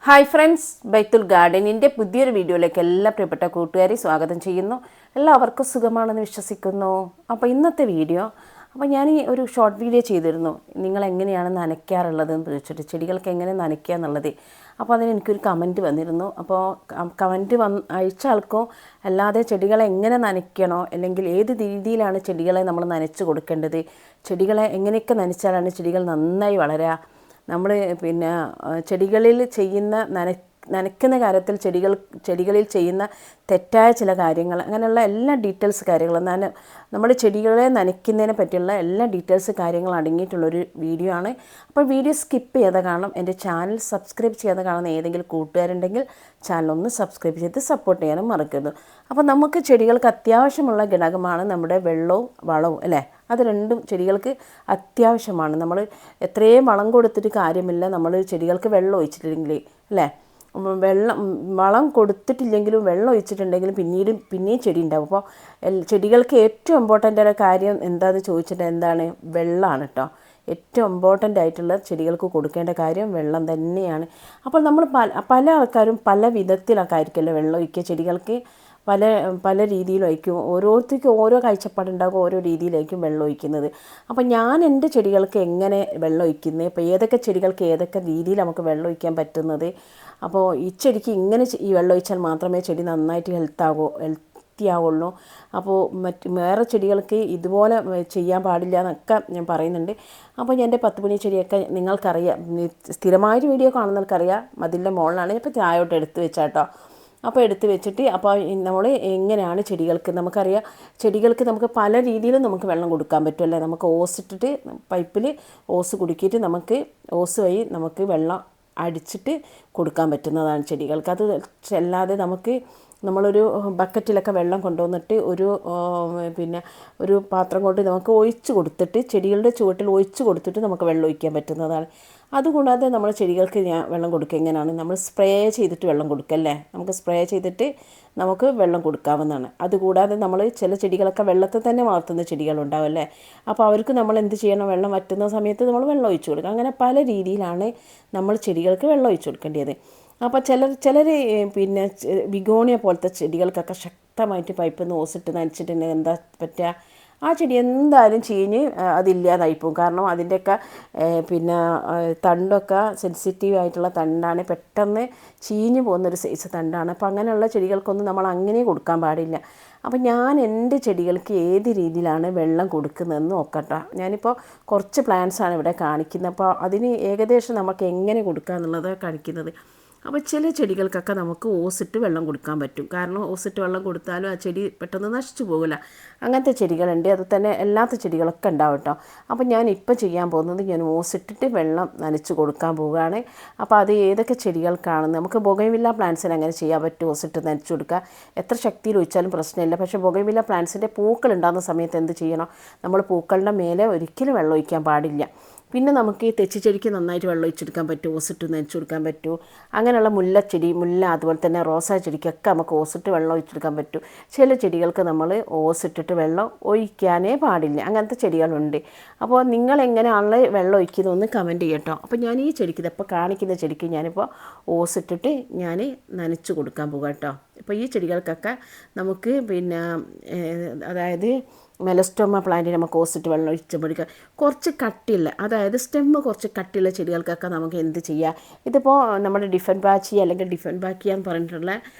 Hi friends, ബൈത്തുൽ ഗാർഡനിൻ്റെ പുതിയൊരു വീഡിയോയിലേക്ക് എല്ലാ പ്രിയപ്പെട്ട കൂട്ടുകാരെ സ്വാഗതം ചെയ്യുന്നു. എല്ലാവർക്കും സുഖമാണെന്ന് വിശ്വസിക്കുന്നു. അപ്പോൾ ഇന്നത്തെ വീഡിയോ ഞാൻ ഈ ഒരു ഷോർട്ട് വീഡിയോ ചെയ്തിരുന്നു, നിങ്ങൾ എങ്ങനെയാണ് നനയ്ക്കാറുള്ളതെന്ന് ചോദിച്ചിട്ട്, ചെടികൾക്ക് എങ്ങനെ നനയ്ക്കുക എന്നുള്ളത്. അപ്പോൾ അതിന് എനിക്കൊരു കമൻറ്റ് വന്നിരുന്നു. അപ്പോൾ കമൻറ്റ് അയച്ച ആൾക്കോ അല്ലാതെ ചെടികളെ എങ്ങനെ നനയ്ക്കണോ, അല്ലെങ്കിൽ ഏത് രീതിയിലാണ് ചെടികളെ നമ്മൾ നനച്ച് കൊടുക്കേണ്ടത്, ചെടികളെ എങ്ങനെയൊക്കെ നനച്ചാലാണ് ചെടികൾ നന്നായി വളരുക, നമ്മൾ ചെടികളിൽ ചെയ്യുന്ന നനയ്ക്കുന്ന കാര്യത്തിൽ ചെടികളിൽ ചെയ്യുന്ന തെറ്റായ ചില കാര്യങ്ങൾ, അങ്ങനെയുള്ള എല്ലാ ഡീറ്റെയിൽസ് കാര്യങ്ങളും നമ്മൾ ചെടികളെ നനയ്ക്കുന്നതിനെ പറ്റിയുള്ള എല്ലാ ഡീറ്റെയിൽസ് കാര്യങ്ങൾ അടങ്ങിയിട്ടുള്ളൊരു വീഡിയോ ആണ്. അപ്പോൾ വീഡിയോ സ്കിപ്പ് ചെയ്ത് കാണും. എൻ്റെ ചാനൽ സബ്സ്ക്രൈബ് ചെയ്യാതെ കാണുന്ന ഏതെങ്കിലും കൂട്ടുകാരുണ്ടെങ്കിൽ ചാനലൊന്ന് സബ്സ്ക്രൈബ് ചെയ്ത് സപ്പോർട്ട് ചെയ്യാനും മറക്കരുത്. അപ്പോൾ നമുക്ക് ചെടികൾക്ക് അത്യാവശ്യമുള്ള ഘടകമാണ് നമ്മുടെ വെള്ളവും വളവും, അല്ലേ? അത് രണ്ടും ചെടികൾക്ക് അത്യാവശ്യമാണ്. നമ്മൾ എത്രയും വളം കൊടുത്തിട്ട് കാര്യമില്ല, നമ്മൾ ചെടികൾക്ക് വെള്ളം ഒഴിച്ചിട്ടില്ലെങ്കിൽ, അല്ലേ? വളം കൊടുത്തിട്ടില്ലെങ്കിലും വെള്ളം ഒഴിച്ചിട്ടുണ്ടെങ്കിലും പിന്നെയും ചെടി ഉണ്ടാവും. അപ്പോൾ ചെടികൾക്ക് ഏറ്റവും ഇമ്പോർട്ടൻ്റ് ആയ കാര്യം എന്താണെന്ന് ചോദിച്ചിട്ട് എന്താണ്? വെള്ളമാണ് കേട്ടോ. ഏറ്റവും ഇമ്പോർട്ടൻ്റ് ആയിട്ടുള്ള ചെടികൾക്ക് കൊടുക്കേണ്ട കാര്യം വെള്ളം തന്നെയാണ്. അപ്പോൾ നമ്മൾ പല ആൾക്കാരും പല വിധത്തിലൊക്കെ ആയിരിക്കുമല്ലോ വെള്ളം ഒഴിക്കുക. ചെടികൾക്ക് പല രീതിയിലായിരിക്കും, ഓരോരുത്തർക്കും ഓരോ കാഴ്ചപ്പാടുണ്ടാകും, ഓരോ രീതിയിലായിരിക്കും വെള്ളം ഒഴിക്കുന്നത്. അപ്പോൾ ഞാൻ എൻ്റെ ചെടികൾക്ക് എങ്ങനെ വെള്ളം ഒഴിക്കുന്നത്, ഇപ്പോൾ ഏതൊക്കെ ചെടികൾക്ക് ഏതൊക്കെ രീതിയിൽ നമുക്ക് വെള്ളം ഒഴിക്കാൻ പറ്റുന്നത്, അപ്പോൾ ഈ ചെടിക്ക് ഇങ്ങനെ ഈ വെള്ളം ഒഴിച്ചാൽ മാത്രമേ ചെടി നന്നായിട്ട് ഹെൽത്തി ആവുള്ളൂ. അപ്പോൾ വേറെ ചെടികൾക്ക് ഇതുപോലെ ചെയ്യാൻ പാടില്ല എന്നൊക്കെ ഞാൻ പറയുന്നുണ്ട്. അപ്പോൾ എൻ്റെ 10 മണി ചെടിയൊക്കെ നിങ്ങൾക്കറിയാം, സ്ഥിരമായിട്ട് വീഡിയോ കാണുന്നവർക്കറിയാം, മതിലിൻ്റെ മുകളിലാണ്. ഇപ്പോൾ ചായോട്ട് എടുത്ത് വെച്ചാട്ടോ. അപ്പോൾ എടുത്ത് വെച്ചിട്ട് അപ്പോൾ നമ്മൾ എങ്ങനെയാണ് ചെടികൾക്ക്, നമുക്കറിയാം ചെടികൾക്ക് നമുക്ക് പല രീതിയിലും നമുക്ക് വെള്ളം കൊടുക്കാൻ പറ്റുമല്ലേ. നമുക്ക് ഓസ് ഇട്ടിട്ട് പൈപ്പിൽ ഓസ് കുടുക്കിയിട്ട് നമുക്ക് ഓസ് വഴി നമുക്ക് വെള്ളം അടിച്ചിട്ട് കൊടുക്കാൻ പറ്റുന്നതാണ് ചെടികൾക്ക്. അത് അല്ലാതെ നമ്മളൊരു ബക്കറ്റിലൊക്കെ വെള്ളം കൊണ്ടുവന്നിട്ട് ഒരു പാത്രം കൊണ്ട് നമുക്ക് ഒഴിച്ച് കൊടുത്തിട്ട് ചെടികളുടെ ചുവട്ടിൽ ഒഴിച്ച് കൊടുത്തിട്ട് നമുക്ക് വെള്ളം ഒഴിക്കാൻ പറ്റുന്നതാണ്. അതുകൂടാതെ നമ്മൾ ചെടികൾക്ക് വെള്ളം കൊടുക്കുക എങ്ങനെയാണ്? നമ്മൾ സ്പ്രേ ചെയ്തിട്ട് വെള്ളം കൊടുക്കല്ലേ, നമുക്ക് സ്പ്രേ ചെയ്തിട്ട് നമുക്ക് വെള്ളം കൊടുക്കാവുന്നതാണ്. അതുകൂടാതെ നമ്മൾ ചില ചെടികളൊക്കെ വെള്ളത്തിൽ തന്നെ വളർത്തുന്ന ചെടികളുണ്ടാവും, അല്ലേ? അപ്പോൾ അവർക്ക് നമ്മൾ എന്ത് ചെയ്യണം? വെള്ളം വറ്റുന്ന സമയത്ത് നമ്മൾ വെള്ളം ഒഴിച്ച് കൊടുക്കുക. അങ്ങനെ പല രീതിയിലാണ് നമ്മൾ ചെടികൾക്ക് വെള്ളം ഒഴിച്ച് കൊടുക്കേണ്ടത്. അപ്പോൾ ചിലർ ബിഗോണിയ പോലത്തെ ചെടികൾക്കൊക്കെ ശക്തമായിട്ട് പൈപ്പിൽ നിന്ന് ഓസിട്ട് നനച്ചിട്ടുണ്ടെങ്കിൽ എന്താ പറ്റുക? ആ ചെടി എന്തായാലും ചീഞ്ഞ് അതില്ലാതായി പോകും. കാരണം അതിൻ്റെയൊക്കെ തണ്ടൊക്കെ സെൻസിറ്റീവ് ആയിട്ടുള്ള തണ്ടാണ്, പെട്ടെന്ന് ചീഞ്ഞ് പോകുന്നൊരു സൈസ് തണ്ടാണ്. അപ്പോൾ അങ്ങനെയുള്ള ചെടികൾക്കൊന്നും നമ്മൾ അങ്ങനെ കൊടുക്കാൻ പാടില്ല. അപ്പോൾ ഞാൻ എൻ്റെ ചെടികൾക്ക് ഏത് രീതിയിലാണ് വെള്ളം കൊടുക്കുന്നതെന്ന് നോക്കട്ടെ. ഞാനിപ്പോൾ കുറച്ച് പ്ലാന്റ്സാണ് ഇവിടെ കാണിക്കുന്നത്. അപ്പോൾ അതിന് ഏകദേശം നമുക്ക് എങ്ങനെ കൊടുക്കുക എന്നുള്ളത് കാണിക്കുന്നത്. അപ്പോൾ ചില ചെടികൾക്കൊക്കെ നമുക്ക് ഓസിട്ട് വെള്ളം കൊടുക്കാൻ പറ്റും. കാരണം ഓസിട്ട് വെള്ളം കൊടുത്താലും ആ ചെടി പെട്ടെന്ന് നശിച്ചു പോകില്ല. അങ്ങനത്തെ ചെടികളുണ്ട്. അത് തന്നെ അല്ലാത്ത ചെടികളൊക്കെ ഉണ്ടാവും കേട്ടോ. അപ്പോൾ ഞാൻ ഇപ്പോൾ ചെയ്യാൻ പോകുന്നത്, ഞാൻ ഓസിട്ടിട്ട് വെള്ളം നനച്ച് കൊടുക്കാൻ പോവുകയാണ്. അപ്പോൾ അത് ഏതൊക്കെ ചെടികൾക്കാണ്? നമുക്ക് ബൊഗൈൻവില്ല പ്ലാന്റ്സിന് അങ്ങനെ ചെയ്യാൻ പറ്റും, ഓസിട്ട് നനച്ച് കൊടുക്കുക. എത്ര ശക്തിയിൽ ഒഴിച്ചാലും പ്രശ്നമില്ല. പക്ഷേ ബൊഗൈൻവില്ല പ്ലാന്റ്സിൻ്റെ പൂക്കൾ ഉണ്ടാകുന്ന സമയത്ത് എന്ത് ചെയ്യണം? നമ്മൾ പൂക്കളുടെ മേലെ ഒരിക്കലും വെള്ളം ഒഴിക്കാൻ പാടില്ല. പിന്നെ നമുക്ക് ഈ തെച്ചിച്ചെടിക്ക് നന്നായിട്ട് വെള്ളം ഒഴിച്ചെടുക്കാൻ പറ്റും, ഓസിട്ട് നനച്ച് കൊടുക്കാൻ പറ്റും. അങ്ങനെയുള്ള മുല്ല, അതുപോലെ തന്നെ റോസാ ചെടിക്കൊക്കെ നമുക്ക് ഓസിട്ട് വെള്ളം ഒഴിച്ചെടുക്കാൻ പറ്റും. ചില ചെടികൾക്ക് നമ്മൾ ഓസിട്ടിട്ട് വെള്ളം ഒഴിക്കാനേ പാടില്ല. അങ്ങനത്തെ ചെടികളുണ്ട്. അപ്പോൾ നിങ്ങൾ എങ്ങനെയാണല്ലോ വെള്ളം ഒഴിക്കുന്നതെന്ന് കമൻറ്റ് ചെയ്യട്ടോ. അപ്പോൾ ഞാൻ ഈ ചെടിക്ക്, ഇതിപ്പോൾ കാണിക്കുന്ന ചെടിക്ക് ഞാനിപ്പോൾ ഓസിട്ടിട്ട് ഞാൻ നനച്ച് കൊടുക്കാൻ പോകാം കേട്ടോ. ഇപ്പോൾ ഈ ചെടികൾക്കൊക്കെ നമുക്ക് അതായത് മെലസ്റ്റോമ പ്ലാന്റിന് നമുക്ക് ഓസിട്ട് വെള്ളം ഒഴിച്ചുമ്പോഴേക്കും കുറച്ച് കട്ടിയുള്ള, അതായത് സ്റ്റെമ്മ് കുറച്ച് കട്ടിയുള്ള ചെടികൾക്കൊക്കെ നമുക്ക് എന്ത് ചെയ്യാം? ഇതിപ്പോൾ നമ്മുടെ ഡിഫൻബാച്ചി അല്ലെങ്കിൽ ഡിഫൻബാക്കിയ എന്ന് പറഞ്ഞിട്ടുള്ള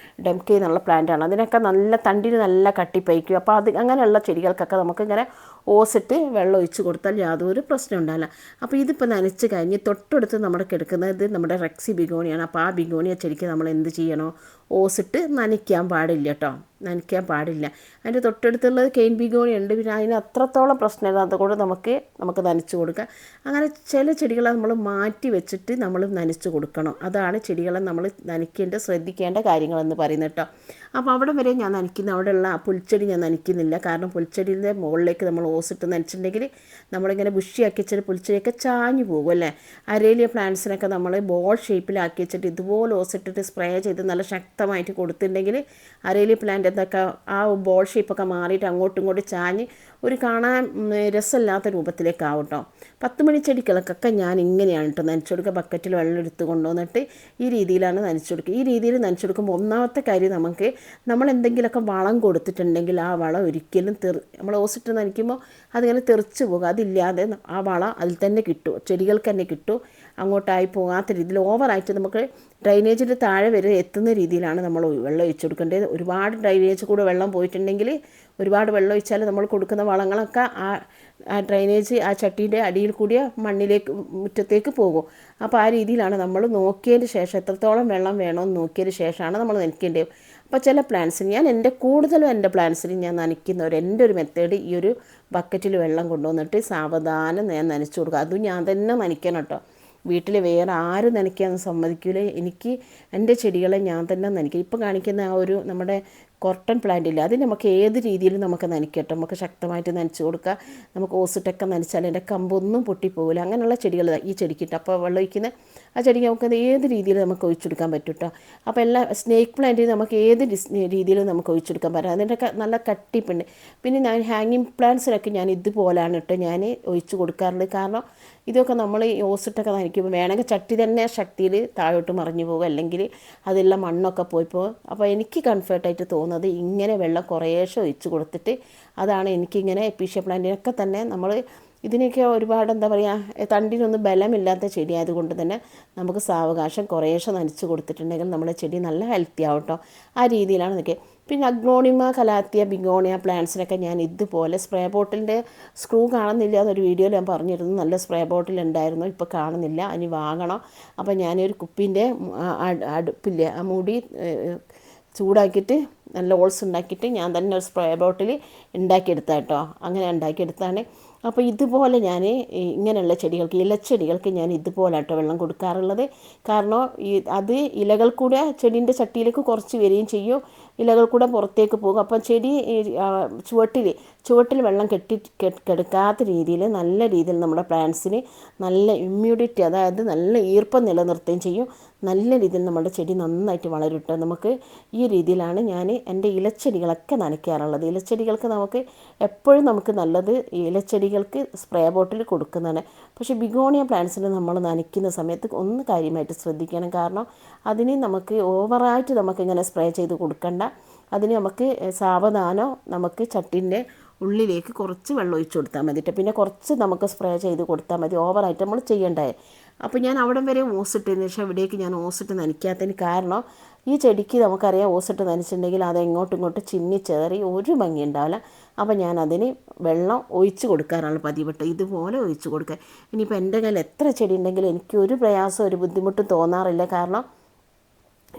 ഡെംകെ എന്നുള്ള പ്ലാന്റാണ്. അതിനൊക്കെ നല്ല തണ്ടിന് നല്ല കട്ടിപ്പയിക്കും. അപ്പോൾ അങ്ങനെയുള്ള ചെടികൾക്കൊക്കെ നമുക്കിങ്ങനെ ഓസിട്ട് വെള്ളം ഒഴിച്ച് കൊടുത്താൽ യാതൊരു പ്രശ്നം ഉണ്ടാവില്ല. അപ്പോൾ ഇതിപ്പോൾ നനച്ച് കഴിഞ്ഞ് തൊട്ടടുത്ത് നമ്മുടെ കിടക്കുന്നത് നമ്മുടെ റെക്സി ബിഗോണിയാണ്. അപ്പോൾ ആ ബിഗോണിയ ചെടിക്ക് നമ്മൾ എന്ത് ചെയ്യണോ? ഓസിട്ട് നനയ്ക്കാൻ പാടില്ല കേട്ടോ, നനയ്ക്കാൻ പാടില്ല. അതിൻ്റെ തൊട്ടടുത്തുള്ളത് കെയിൻ ബിഗോണി ഉണ്ട്. പിന്നെ അതിന് അത്രത്തോളം പ്രശ്നമില്ല, അതുകൊണ്ട് നമുക്ക് നനച്ച് കൊടുക്കാം. അങ്ങനെ ചില ചെടികളെ നമ്മൾ മാറ്റി വെച്ചിട്ട് നമ്മൾ നനച്ച് കൊടുക്കണം. അതാണ് ചെടികളെ നമ്മൾ ശ്രദ്ധിക്കേണ്ട കാര്യങ്ങളെന്ന് പറയുന്നത് കേട്ടോ. അപ്പോൾ അവിടെ വരെ ഞാൻ നനയ്ക്കുന്ന, അവിടെയുള്ള പുൽച്ചെടി ഞാൻ നനയ്ക്കുന്നില്ല. കാരണം പുൽച്ചെടിൻ്റെ മുകളിലേക്ക് നമ്മൾ ഓസിട്ട് നനച്ചിട്ടുണ്ടെങ്കിൽ നമ്മളിങ്ങനെ ബുഷിയാക്കി വെച്ചിട്ട് പുൽച്ചെടിയൊക്കെ ചാഞ്ഞു പോകും, അല്ലേ? അരേലിയ പ്ലാന്റ്സിനൊക്കെ നമ്മൾ ബോൾ ഷേപ്പിലാക്കി വെച്ചിട്ട് ഇതുപോലെ ഓസിട്ടിട്ട് സ്പ്രേ ചെയ്ത് നല്ല ശക്തമായിട്ട് കൊടുത്തിട്ടുണ്ടെങ്കിൽ അരേലിയ പ്ലാന്റ് എന്തൊക്കെ ആ ബോൾ ഷേപ്പൊക്കെ മാറിയിട്ട് അങ്ങോട്ടും ഇങ്ങോട്ടും ചാഞ്ഞ് ഒരു കാണാൻ രസമില്ലാത്ത രൂപത്തിലേക്കാവും കേട്ടോ. 10 മണി ചെടികൾക്കൊക്കെ ഞാൻ ഇങ്ങനെയാണ് കേട്ടോ നനച്ചു കൊടുക്കുക. ബക്കറ്റിൽ വെള്ളം എടുത്ത് കൊണ്ടുവന്നിട്ട് ഈ രീതിയിലാണ് നനച്ചു കൊടുക്കുക. ഈ രീതിയിൽ നനച്ചു കൊടുക്കുമ്പോൾ ഒന്നാമത്തെ കാര്യം നമ്മൾ എന്തെങ്കിലുമൊക്കെ വളം കൊടുത്തിട്ടുണ്ടെങ്കിൽ ആ വളം ഒരിക്കലും നമ്മൾ ഓസിട്ട് നനയ്ക്കുമ്പോൾ അതിങ്ങനെ തെറിച്ച് പോകും. അതില്ലാതെ ആ വളം അതിൽ തന്നെ കിട്ടും, ചെടികൾക്ക് തന്നെ കിട്ടും. അങ്ങോട്ടായി പോകാത്ത രീതിയിൽ ഓവറായിട്ട് നമുക്ക് ഡ്രൈനേജിൻ്റെ താഴെ വരെ എത്തുന്ന രീതിയിലാണ് നമ്മൾ വെള്ളം ഒഴിച്ചു കൊടുക്കേണ്ടത്. ഒരുപാട് ഡ്രൈനേജ് കൂടെ വെള്ളം പോയിട്ടുണ്ടെങ്കിൽ ഒരുപാട് വെള്ളം ഒഴിച്ചാൽ നമ്മൾ കൊടുക്കുന്ന വളങ്ങളൊക്കെ ആ ഡ്രൈനേജ് ആ ചട്ടീൻ്റെ അടിയിൽ കൂടിയ മണ്ണിലേക്ക് മുറ്റത്തേക്ക് പോകും. അപ്പോൾ ആ രീതിയിലാണ് നമ്മൾ നോക്കിയതിന് ശേഷം എത്രത്തോളം വെള്ളം വേണമെന്ന് നോക്കിയതിന് ശേഷമാണ് നമ്മൾ നനയ്ക്കേണ്ടത്. അപ്പോൾ ചില പ്ലാന്റ്സിന് കൂടുതലും എൻ്റെ പ്ലാന്റ്സിന് ഞാൻ എൻ്റെ ഒരു മെത്തേഡ് ഈ ഒരു ബക്കറ്റിൽ വെള്ളം കൊണ്ടുവന്നിട്ട് സാവധാനം ഞാൻ നനച്ചു കൊടുക്കുക. അതും ഞാൻ തന്നെ നനയ്ക്കണം കേട്ടോ. വീട്ടിൽ വേറെ ആരും നനയ്ക്കാമെന്ന് സമ്മതിക്കില്ല. എനിക്ക് എൻ്റെ ചെടികളെ ഞാൻ തന്നെ നനയ്ക്കും. ഇപ്പോൾ കാണിക്കുന്ന ആ ഒരു നമ്മുടെ കോട്ടൺ പ്ലാന്റ് ഇല്ല, അത് നമുക്ക് ഏത് രീതിയിലും നമുക്ക് നനയ്ക്കട്ടോ. നമുക്ക് ശക്തമായിട്ട് നനച്ച് കൊടുക്കുക. നമുക്ക് ഓസിട്ടൊക്കെ നനച്ചാൽ എൻ്റെ കമ്പൊന്നും പൊട്ടിപ്പോകില്ല. അങ്ങനെയുള്ള ചെടികൾ ഈ ചെടിക്കിട്ട് അപ്പോൾ വെള്ളം ഒഴിക്കുന്ന ആ ചെടിക്ക് നമുക്ക് ഏത് രീതിയിൽ നമുക്ക് ഒഴിച്ചെടുക്കാൻ പറ്റും കേട്ടോ. അപ്പോൾ എല്ലാ സ്നേക്ക് പ്ലാന്റിൽ നമുക്ക് ഏത് രീതിയിലും നമുക്ക് ഒഴിച്ചെടുക്കാൻ പറ്റും. അതിൻ്റെയൊക്കെ നല്ല കട്ടിപ്പുണ്ട്. പിന്നെ ഞാൻ ഹാങ്ങിങ് പ്ലാന്റ്സിനൊക്കെ ഞാൻ ഇതുപോലാണ് കേട്ടോ ഞാൻ ഒഴിച്ച് കൊടുക്കാറുണ്ട്. കാരണം ഇതൊക്കെ നമ്മൾ ഈ ഓസിട്ടൊക്കെ നനയ്ക്കുമ്പോൾ വേണമെങ്കിൽ ചട്ടി തന്നെ ശക്തിയിൽ താഴോട്ട് മറിഞ്ഞു പോകും, അല്ലെങ്കിൽ അതെല്ലാം മണ്ണൊക്കെ പോയി പോകും. അപ്പോൾ എനിക്ക് കംഫർട്ടായിട്ട് തോന്നുന്നത് ഇങ്ങനെ വെള്ളം കുറേശ്ശെ ഒഴിച്ച് കൊടുത്തിട്ട്, അതാണ് എനിക്കിങ്ങനെ എപ്പീഷ്യ പ്ലാന്റിനൊക്കെ തന്നെ നമ്മൾ ഇതിനൊക്കെ ഒരുപാട് എന്താ പറയുക തണ്ടിനൊന്നും ബലമില്ലാത്ത ചെടി ആയതുകൊണ്ട് തന്നെ നമുക്ക് സാവകാശം കുറേശ്ശെ നനച്ച് കൊടുത്തിട്ടുണ്ടെങ്കിൽ നമ്മുടെ ചെടി നല്ല ഹെൽത്തി ആവും കേട്ടോ. ആ രീതിയിലാണ് നിൽക്കുക. പിന്നെ അഗ്ലോണിമ കലാത്തിയ ബിഗോണിയ പ്ലാന്റ്സിനൊക്കെ ഞാൻ ഇതുപോലെ സ്പ്രേ ബോട്ടിലിൻ്റെ സ്ക്രൂ കാണുന്നില്ല എന്നൊരു വീഡിയോയിൽ ഞാൻ പറഞ്ഞിരുന്നു. നല്ല സ്പ്രേ ബോട്ടിൽ ഉണ്ടായിരുന്നു, ഇപ്പോൾ കാണുന്നില്ല, ഇനി വാങ്ങണം. അപ്പോൾ ഞാനൊരു കുപ്പീൻ്റെ അടുപ്പില്ലേ ആ മൂടി ചൂടാക്കിയിട്ട് നല്ല ഓൾസ് ഉണ്ടാക്കിയിട്ട് ഞാൻ തന്നെ ഒരു സ്പ്രേ ബോട്ടിൽ ഉണ്ടാക്കിയെടുത്താൽ കേട്ടോ. അങ്ങനെ ഉണ്ടാക്കിയെടുത്താണ്. അപ്പോൾ ഇതുപോലെ ഞാൻ ഇങ്ങനെയുള്ള ചെടികൾക്ക്, ഇലച്ചെടികൾക്ക് ഞാൻ ഇതുപോലെ കേട്ടോ വെള്ളം കൊടുക്കാറുള്ളത്. കാരണം അത് ഇലകൾ കൂടെ ചെടീൻ്റെ ചട്ടിയിലേക്ക് കുറച്ച് വരികയും ചെയ്യും, ഇലകൾ കൂടെ പുറത്തേക്ക് പോകും. അപ്പം ചെടി ചുവട്ടിൽ വെള്ളം കെടുക്കാത്ത രീതിയിൽ നല്ല രീതിയിൽ നമ്മുടെ പ്ലാന്റ്സിന് നല്ല ഇമ്മ്യൂണിറ്റി, അതായത് നല്ല ഈർപ്പം നിലനിർത്തുകയും ചെയ്യും. നല്ല രീതിയിൽ നമ്മുടെ ചെടി നന്നായിട്ട് വളരും കേട്ടോ. നമുക്ക് ഈ രീതിയിലാണ് ഞാൻ എൻ്റെ ഇലച്ചെടികളൊക്കെ നനയ്ക്കാറുള്ളത്. ഇലച്ചെടികൾക്ക് നമുക്ക് എപ്പോഴും നമുക്ക് നല്ലത് ഇലച്ചെടികൾക്ക് സ്പ്രേ ബോട്ടിൽ കൊടുക്കുന്നതാണ്. പക്ഷേ ബിഗോണിയ പ്ലാന്റ്സിന് നമ്മൾ നനയ്ക്കുന്ന സമയത്ത് ഒന്ന് കാര്യമായിട്ട് ശ്രദ്ധിക്കണം. കാരണം അതിന് നമുക്ക് ഓവറായിട്ട് നമുക്കിങ്ങനെ സ്പ്രേ ചെയ്ത് കൊടുക്കണ്ട. അതിന് നമുക്ക് സാവധാനം നമുക്ക് ചട്ടിൻ്റെ ഉള്ളിലേക്ക് കുറച്ച് വെള്ളം ഒഴിച്ച് കൊടുത്താൽ മതി. പിന്നെ കുറച്ച് നമുക്ക് സ്പ്രേ ചെയ്ത് കൊടുത്താൽ മതി, ഓവറായിട്ട് നമ്മൾ ചെയ്യേണ്ടത്. അപ്പോൾ ഞാൻ അവിടം വരെ ഓസിട്ടതിന് ശേഷം ഇവിടേക്ക് ഞാൻ ഓസിട്ട് നനയ്ക്കാത്തതിന് കാരണം ഈ ചെടിക്ക് നമുക്കറിയാം ഓസിട്ട് നനച്ചിട്ടുണ്ടെങ്കിൽ അത് എങ്ങോട്ടും ഇങ്ങോട്ടും ചിന്നിച്ചേറി ഒരു ഭംഗി ഉണ്ടാവില്ല. അപ്പോൾ ഞാൻ അതിന് വെള്ളം ഒഴിച്ച് കൊടുക്കാറാണ് പതിവിട്ട്. ഇതുപോലെ ഒഴിച്ച് കൊടുക്കുക. ഇനിയിപ്പോൾ എൻ്റെ കയ്യിൽ എത്ര ചെടി ഉണ്ടെങ്കിലും എനിക്കൊരു പ്രയാസം ഒരു ബുദ്ധിമുട്ടും തോന്നാറില്ല. കാരണം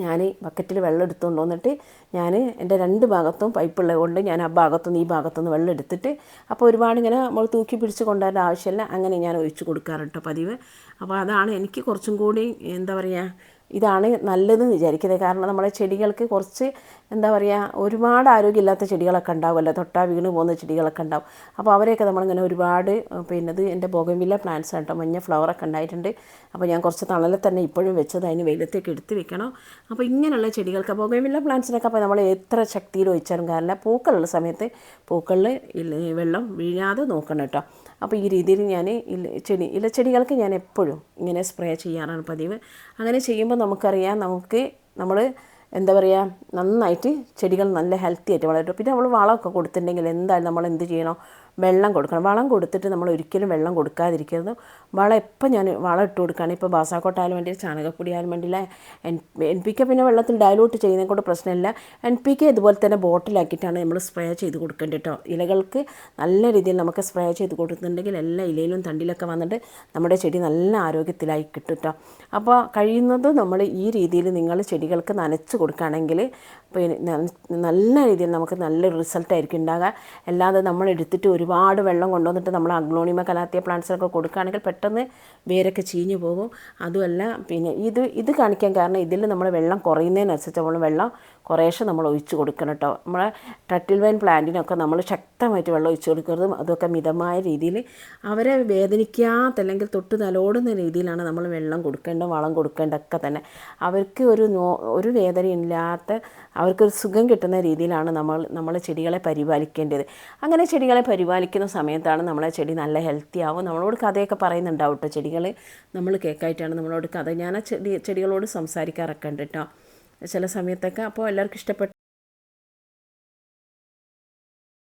ഞാൻ ബക്കറ്റിൽ വെള്ളം എടുത്തുകൊണ്ട് വന്നിട്ട് ഞാൻ എൻ്റെ 2 ഭാഗത്തും പൈപ്പുള്ളത് കൊണ്ട് ഞാൻ ആ ഭാഗത്തുനിന്ന് ഈ ഭാഗത്തുനിന്ന് വെള്ളം എടുത്തിട്ട്, അപ്പോൾ ഒരുപാട് ഇങ്ങനെ നമ്മൾ തൂക്കി പിടിച്ച് കൊണ്ടുവരേണ്ട ആവശ്യമില്ല. അങ്ങനെ ഞാൻ ഒഴിച്ച് കൊടുക്കാറുണ്ട് പതിവ്. അപ്പോൾ അതാണ് എനിക്ക് കുറച്ചും കൂടി എന്താ പറയുക ഇതാണ് നല്ലതെന്ന് വിചാരിക്കുന്നത്. കാരണം നമ്മളെ ചെടികൾക്ക് കുറച്ച് എന്താ പറയുക ഒരുപാട് ആരോഗ്യമില്ലാത്ത ചെടികളൊക്കെ ഉണ്ടാവുമല്ലോ, തൊട്ടാ വീണ് പോകുന്ന ചെടികളൊക്കെ ഉണ്ടാവും. അപ്പോൾ അവരെയൊക്കെ നമ്മളിങ്ങനെ ഒരുപാട് ഇത് എൻ്റെ ബോഗൻവില്ല പ്ലാന്റ്സ് കേട്ടോ, മഞ്ഞ ഫ്ലവറൊക്കെ ഉണ്ടായിട്ടുണ്ട്. അപ്പോൾ ഞാൻ കുറച്ച് തണലിൽ തന്നെ ഇപ്പോഴും വെച്ചത്, അതിന് വെയിലത്തേക്ക് എടുത്ത് വെക്കണം. അപ്പോൾ ഇങ്ങനെയുള്ള ചെടികൾക്ക് ബോഗൻവില്ല പ്ലാന്റ്സിനൊക്കെ അപ്പോൾ നമ്മൾ എത്ര ശക്തിയിൽ ഒഴിച്ചാലും കാരണം പൂക്കളുള്ള സമയത്ത് പൂക്കളിൽ വെള്ളം വീഴാതെ നോക്കണം കേട്ടോ. അപ്പോൾ ഈ രീതിയിൽ ഞാൻ ഇലച്ചെടികൾക്ക് ഞാൻ എപ്പോഴും ഇങ്ങനെ സ്പ്രേ ചെയ്യാറാണ് പതിവ്. അങ്ങനെ ചെയ്യുമ്പോൾ നമുക്കറിയാം നമ്മൾ എന്താ പറയുക നന്നായിട്ട് ചെടികൾ നല്ല ഹെൽത്തി ആയിട്ട് വളരും. പിന്നെ നമ്മൾ വളമൊക്കെ കൊടുത്തിട്ടുണ്ടെങ്കിൽ എന്തായാലും നമ്മൾ എന്ത് ചെയ്യണം, വെള്ളം കൊടുക്കണം. വളം കൊടുത്തിട്ട് നമ്മൾ ഒരിക്കലും വെള്ളം കൊടുക്കാതിരിക്കരുത്. വളം എപ്പോൾ ഞാൻ വളം ഇട്ട് കൊടുക്കുകയാണ്, ഇപ്പോൾ ബാസാക്കോട്ടായാലും വേണ്ടി ചാണകപ്പൊടി ആയാലും വേണ്ടിയില്ല, NPK പിന്നെ വെള്ളത്തിൽ ഡയലൂട്ട് ചെയ്യുന്നതിനെ കൊണ്ട് പ്രശ്നമില്ല. NPK ഇതുപോലെ തന്നെ ബോട്ടിലാക്കിയിട്ടാണ് നമ്മൾ സ്പ്രേ ചെയ്ത് കൊടുക്കേണ്ടത് കേട്ടോ. ഇലകൾക്ക് നല്ല രീതിയിൽ നമുക്ക് സ്പ്രേ ചെയ്ത് കൊടുക്കുന്നുണ്ടെങ്കിൽ എല്ലാ ഇലയിലും തണ്ടിലൊക്കെ വന്നിട്ട് നമ്മുടെ ചെടി നല്ല ആരോഗ്യത്തിലായി കിട്ടും കേട്ടോ. അപ്പോൾ കഴിയുന്നത് നമ്മൾ ഈ രീതിയിൽ നിങ്ങൾ ചെടികൾക്ക് നനച്ച് കൊടുക്കുകയാണെങ്കിൽ പിന്നെ നല്ല രീതിയിൽ നമുക്ക് നല്ലൊരു റിസൾട്ടായിരിക്കും ഉണ്ടാകുക. അല്ലാതെ നമ്മൾ എടുത്തിട്ട് ഒരുപാട് വെള്ളം കൊണ്ടുവന്നിട്ട് നമ്മൾ അഗ്ലോണിമ കലാത്തിയ പ്ലാന്റ്സിനൊക്കെ കൊടുക്കുകയാണെങ്കിൽ പെട്ടെന്ന് വേരൊക്കെ ചീഞ്ഞു പോകും. അതുമല്ല പിന്നെ ഇത് കാണിക്കാൻ കാരണം ഇതിൽ നമ്മൾ വെള്ളം കുറയുന്നതിനനുസരിച്ച് നമ്മൾ വെള്ളം കുറേശ്ശെ നമ്മൾ ഒഴിച്ച് കൊടുക്കണം കേട്ടോ. നമ്മളെ ടട്ടിൽ വൈൻ പ്ലാന്റിനൊക്കെ നമ്മൾ ശക്തമായിട്ട് വെള്ളം ഒഴിച്ച് കൊടുക്കുന്നതും അതൊക്കെ മിതമായ രീതിയിൽ അവരെ വേദനിക്കാത്ത അല്ലെങ്കിൽ തൊട്ട് തലോടുന്ന രീതിയിലാണ് നമ്മൾ വെള്ളം കൊടുക്കേണ്ട, വളം കൊടുക്കേണ്ടതൊക്കെ തന്നെ. അവർക്ക് ഒരു വേദനയില്ലാത്ത, അവർക്കൊരു സുഖം കിട്ടുന്ന രീതിയിലാണ് നമ്മൾ ചെടികളെ പരിപാലിക്കേണ്ടത്. അങ്ങനെ ചെടികളെ പരിപാലിക്കുന്ന സമയത്താണ് നമ്മളെ ചെടി നല്ല ഹെൽത്തി ആവും. നമ്മളോട് കഥയൊക്കെ പറയുന്നുണ്ടാവും കേട്ടോ ചെടികൾ. നമ്മൾ കേൾക്കായിട്ടാണ് നമ്മളോട് കഥ. ഞാൻ ആ ചെടികളോട് സംസാരിക്കാറൊക്കെ ഉണ്ട് കേട്ടോ ചില സമയത്തൊക്കെ. അപ്പോൾ എല്ലാവർക്കും ഇഷ്ടപ്പെട്ടു.